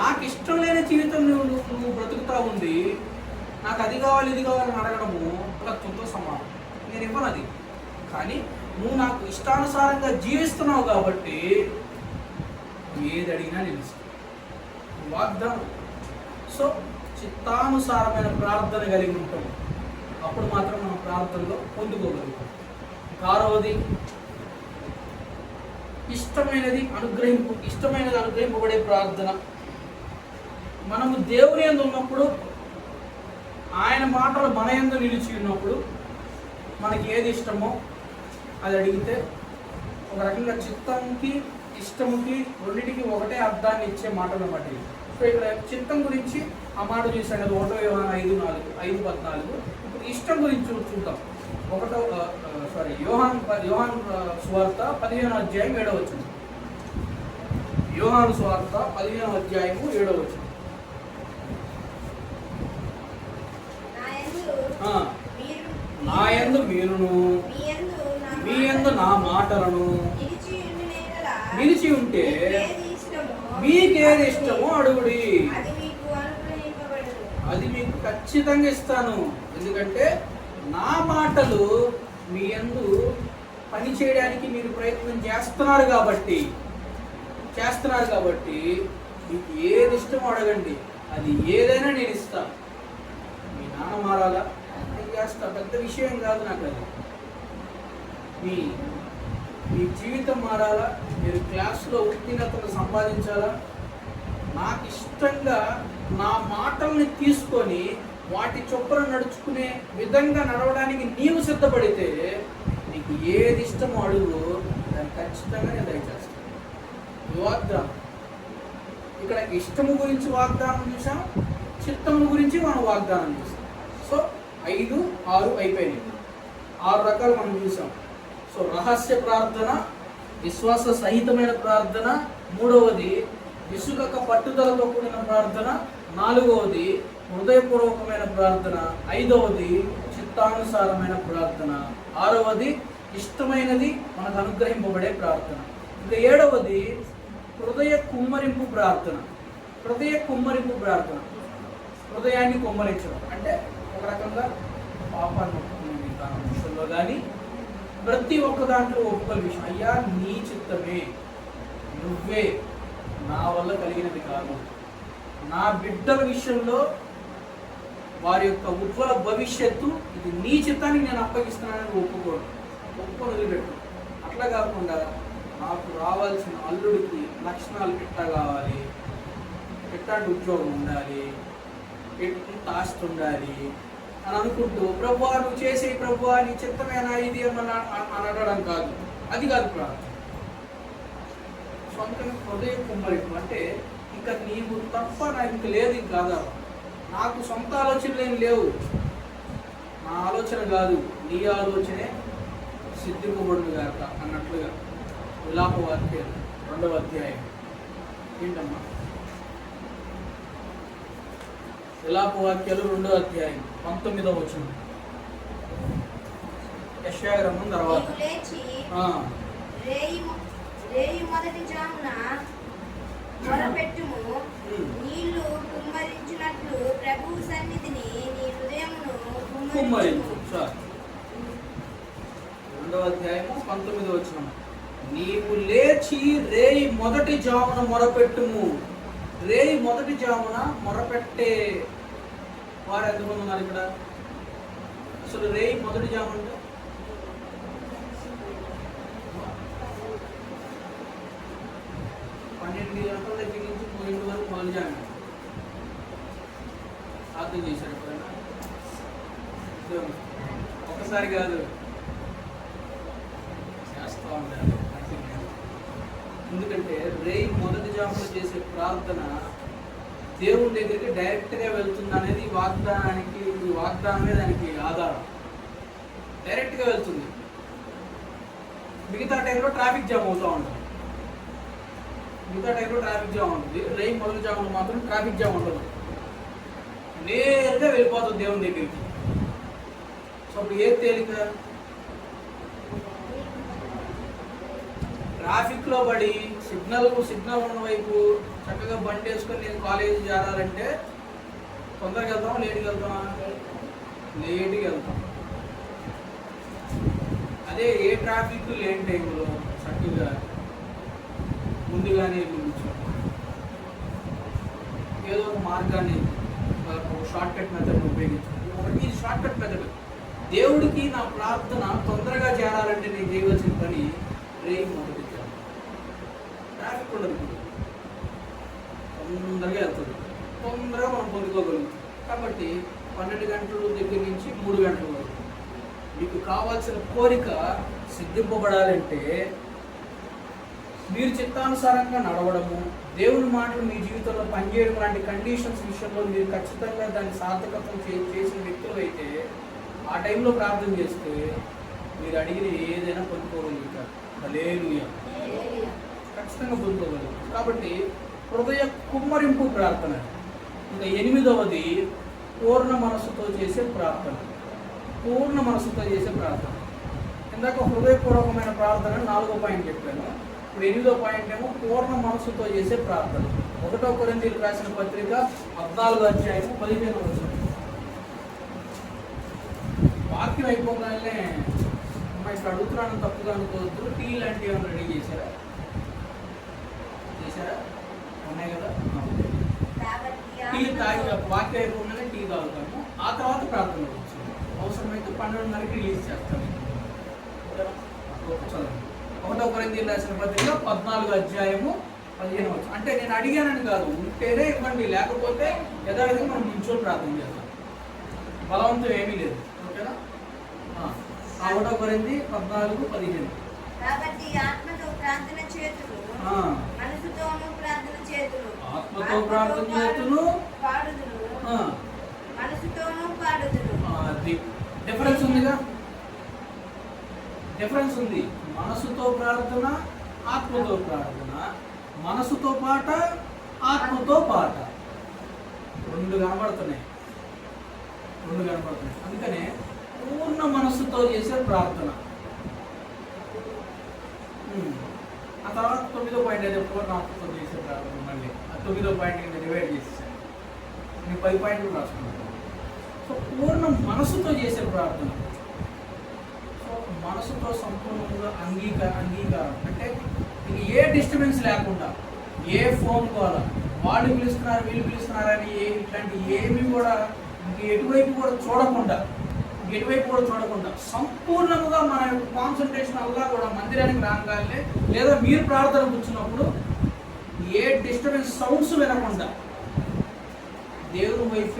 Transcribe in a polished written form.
నాకు ఇష్టం లేని జీవితం నువ్వు బ్రతుకుతా ఉంది, నాకు అది కావాలి ఇది కావాలని అడగడము కులత్వంతో సమానం. నేను ఇవ్వను అది. కానీ నువ్వు నాకు ఇష్టానుసారంగా జీవిస్తున్నావు కాబట్టి నువ్వు ఏది అడిగినా నేను ఇస్తాను. వాగ్దానం. సో చిత్తానుసారమైన ప్రార్థన కలిగి ఉంటాం. అప్పుడు మాత్రం మనం ప్రార్థనలో పొందుకోగలుగుతాం. ఆరవది ఇష్టమైనది అనుగ్రహింపబడే ప్రార్థన. మనము దేవుని యందు ఉన్నప్పుడు, ఆయన మాటలు మన యందు నిలిచి ఉన్నప్పుడు మనకి ఏది ఇష్టమో అది అడిగితే ఒక రకంగా చిత్తంకి ఇష్టముకి రెండింటికి ఒకటే అర్థాన్ని ఇచ్చే మాటలు అన్నమాట. సో ఇక్కడ చిత్తం గురించి ఆ మాట చూసాను కదా, 1 యోహాను 5:14. ఇప్పుడు ఇష్టం గురించి చూద్దాం. యోహాను సువార్త 15వ అధ్యాయం 7వ వచనం. యోహాను సువార్త 15వ అధ్యాయము 7వ వచనం. నా యందు మీరును మీ యందు నా మాటలను నిలిచి ఉంటే మీకేది ఇష్టమో అడుగుడి, అది మీకు ఖచ్చితంగా ఇస్తాను. ఎందుకంటే నా మాటలు మీ యందు పని చేయడానికి మీరు ప్రయత్నం చేస్తున్నారు కాబట్టి మీకు ఏది ఇష్టమో అడగండి, అది ఏదైనా నేను ఇస్తాను. మీ నాన్న మారాలా, నేను చేస్తా, పెద్ద విషయం కాదు నాకు అది. మీ జీవితం మారాలా, మీరు క్లాస్లో ఉత్తీర్ణతను సంపాదించాలా, నాకు ఇష్టంగా నా మాటల్ని తీసుకొని వాటి చొప్పున నడుచుకునే విధంగా నడవడానికి నీవు సిద్ధపడితే నీకు ఏది ఇష్టమో అడుగు, దాన్ని ఖచ్చితంగా నేను దయచేస్తాను. వాగ్దానం. ఇక్కడ ఇష్టము గురించి వాగ్దానం చూసాం, చిత్తము గురించి మనం వాగ్దానం చూసాం. సో 5, 6 అయిపోయినాయి. 6 రకాలు మనం చూసాం. సో రహస్య ప్రార్థన, విశ్వాస సహితమైన ప్రార్థన, 3వది విసుగక పట్టుదలతో కూడిన ప్రార్థన, 4వది హృదయపూర్వకమైన ప్రార్థన, 5వది చిత్తానుసారమైన ప్రార్థన, 6వది ఇష్టమైనది మనకు అనుగ్రహింపబడే ప్రార్థన. ఇంకా 7వది హృదయ కుమ్మరింపు ప్రార్థన. హృదయాన్ని కుమ్మరించడం అంటే ఒక రకంగా పాపాన్ని ఒప్పుకునే విధానం విషయంలో కానీ, ప్రతి ఒక్క దాంట్లో ఒప్పుకోని విషయం, అయ్యా నీ చిత్తమే, నువ్వే, నా వల్ల కలిగినది కాదు, నా బిడ్డల విషయంలో వారి యొక్క ఉజ్వల భవిష్యత్తు ఇది నీ చిత్తానికి నేను అప్పగిస్తున్నానని ఒప్పుకొని వదిలిపెట్టు. అట్లా కాకుండా నాకు రావాల్సిన అల్లుడికి లక్షణాలు పిట్ట కావాలి, పెట్టాంటి ఉద్యోగం ఉండాలి, ఇంత ఆస్తి ఉండాలి అని అనుకుంటూ ప్రభువా నువ్వు చేసే ప్రభువా నీ చిత్తమేనా ఇది అని అనడం కాదు. అది కాదు ప్రార్థన. సొంతంగా హృదయ కుమ్మరింపు అంటే ఇంకా నీవు తప్ప నాకు ఇంక లేదు, ఇంక ఆధారం, నాకు సొంత ఆలోచనలు ఏమి లేవు, నా ఆలోచన కాదు నీ ఆలోచనే సిద్ధింపబడును గాక అన్నట్లుగా. విలాపవాక్యాలు 2వ అధ్యాయం. ఏంటమ్మా విలాపవాక్యాలు 2వ అధ్యాయం 19వ వచనం. యెషయా గ్రంథం తర్వాత మొదటి జామున మొరపెట్టుము, నీళ్లు కుమ్మరించినట్లు ప్రభువు సన్నిధిని నీ హృదయమును కుమ్మరించు. 2వ అధ్యాయము 19వ వచనం. నీవు లేచి రేయి మొదటి జామున మొరపెట్టుము. రేయి మొదటి జామున మొరపెట్టే వారు ఎంతమంది ఉన్నారు ఇక్కడ? అసలు రేయి మొదటి జామున అంటే 12 గంటల దగ్గర నుంచి 3 వరకు మొదటి జాము అర్థం చేశారు ఎప్పుడైనా? ఒక్కసారి కాదు, చేస్తూ ఉంటారు. ఎందుకంటే రేయి మొదటి జాములో చేసే ప్రార్థన దేవుని దగ్గరికి డైరెక్ట్గా వెళ్తుంది అనేది వాగ్దానమే దానికి ఆధారం. డైరెక్ట్గా వెళ్తుంది. మిగతా టైంలో ట్రాఫిక్ జామ్ అవుతూ ఉంటుంది. రేయి మొదటి జాములో మాత్రం ట్రాఫిక్ జామ్ ఉండదు, నేరుగా వెళ్ళిపోతుంది దేవుని దగ్గరికి. సో అప్పుడు ఏది తేలిక? ట్రాఫిక్లో పడి సిగ్నల్ ఉన్న వైపు చక్కగా బండి వేసుకొని నేను కాలేజీ చేరాలంటే తొందరగా వెళ్తామా లేట్గా వెళ్తామా? లేట్గా వెళ్తాం. అదే ఏ ట్రాఫిక్ లేని టైంలో చక్కగా ముందుగానే కూర్చోండి. ఏదో ఒక మార్గాన్ని ఒక షార్ట్ కట్ మెథడ్ ఉపయోగించండి. ఒకటి ఇది షార్ట్ కట్ మెథడ్. దేవుడికి నా ప్రార్థన తొందరగా చేరాలంటే నేను చేయవలసిన పని రేపు మొదటి ట్రాఫిక్ ఉండదు, తొందరగా వెళ్తుంది, తొందరగా మనం పొందుకోగలుగుతాం. కాబట్టి 12 గంటల దగ్గర నుంచి 3 గంటల వరకు మీకు కావాల్సిన కోరిక సిద్ధింపబడాలంటే మీరు చిత్తానుసారంగా నడవడము, దేవుని మాటలు మీ జీవితంలో పనిచేయడం లాంటి కండిషన్స్ విషయంలో మీరు ఖచ్చితంగా దాన్ని సార్థకత్వం చేసిన వ్యక్తులు అయితే ఆ టైంలో ప్రార్థన చేస్తే మీరు అడిగిన ఏదైనా పొందుకోగలుగుతారు. హల్లెలూయా, ఖచ్చితంగా పొందుకోగలుగుతారు. కాబట్టి హృదయ కుమ్మరింపు ప్రార్థన. ఇంకా 8వది పూర్ణ మనస్సుతో చేసే ప్రార్థన. పూర్ణ మనస్సుతో చేసే ప్రార్థన. ఇందాక హృదయపూర్వకమైన ప్రార్థన 4వ పాయింట్ చెప్పాను. ఇప్పుడు 8వ పాయింట్ ఏమో పూర్ణ మనస్సుతో చేసే ప్రార్థన. 1 కొరింథీయులకు రాసిన పత్రిక 14వ అధ్యాయము 15వ వచనం. వాక్యం అయిపోగానే అమ్మాయి ఇక్కడ అడుగుతున్నాను తప్పుగా అనుకోవద్దు. టీ లాంటివి ఏమైనా రెడీ చేశారా? ఉన్నాయి కదా. టీ తాగి వాక్యం అయిపోగానే టీ తాగుతాము. ఆ తర్వాత ప్రార్థన వచ్చింది. అవసరమైతే 12:30కి రిలీజ్ చేస్తాను. 1 కొరింథీయులకు రాసిన పత్రిక 14వ అధ్యాయము 15వ వచనం. అంటే నేను అడిగానని కాదు, ఉంటేనే ఇవ్వండి, లేకపోతే యథావిధిగా మనం నిల్చొని ప్రార్థన చేస్తాం. బలవంతం ఏమీ లేదు. ఓకేనా? 1 కొరింథీ 14:15. కాబట్టి ఆత్మతో ప్రార్థన చేతులు, మనసుతోనూ ప్రార్థన చేతులు, ఆత్మతో ప్రార్థన చేతులు, పాడుదులు, మనసుతోనూ పాడుదులు. డిఫరెన్స్ ఉందిగా, డిఫరెన్స్ ఉంది. మనసుతో ప్రార్థన, ఆత్మతో ప్రార్థన, మనసుతో పాట, ఆత్మతో పాట, రెండు కనబడుతున్నాయి. అందుకనే పూర్ణ మనస్సుతో చేసే ప్రార్థన. ఆ తర్వాత 9వ పాయింట్ అయితే పూర్ణ ఆత్మతో చేసే ప్రార్థన. మళ్ళీ ఆ 9వ పాయింట్ కింద డివైడ్ చేసేసాను. నేను 10 పాయింట్లు రాసుకున్నాను. సో పూర్ణ మనస్సుతో చేసే ప్రార్థన. సో మనసుతో సంపూర్ణంగా అంగీకారం అంటే ఏ డిస్టర్బెన్స్ లేకుండా, ఏ ఫోన్ కాల్, వాళ్ళు పిలుస్తున్నారు వీళ్ళు పిలుస్తున్నారని ఇట్లాంటి ఏమి కూడా ఎటువైపు కూడా చూడకుండా సంపూర్ణంగా మన యొక్క కాన్సన్ట్రేషన్ అల్లా కూడా మందిరానికి రాగానే లేదా మీరు ప్రార్థన కూర్చున్నప్పుడు ఏ డిస్టర్బెన్స్ సౌండ్స్ వినకుండా దేవుని వైపే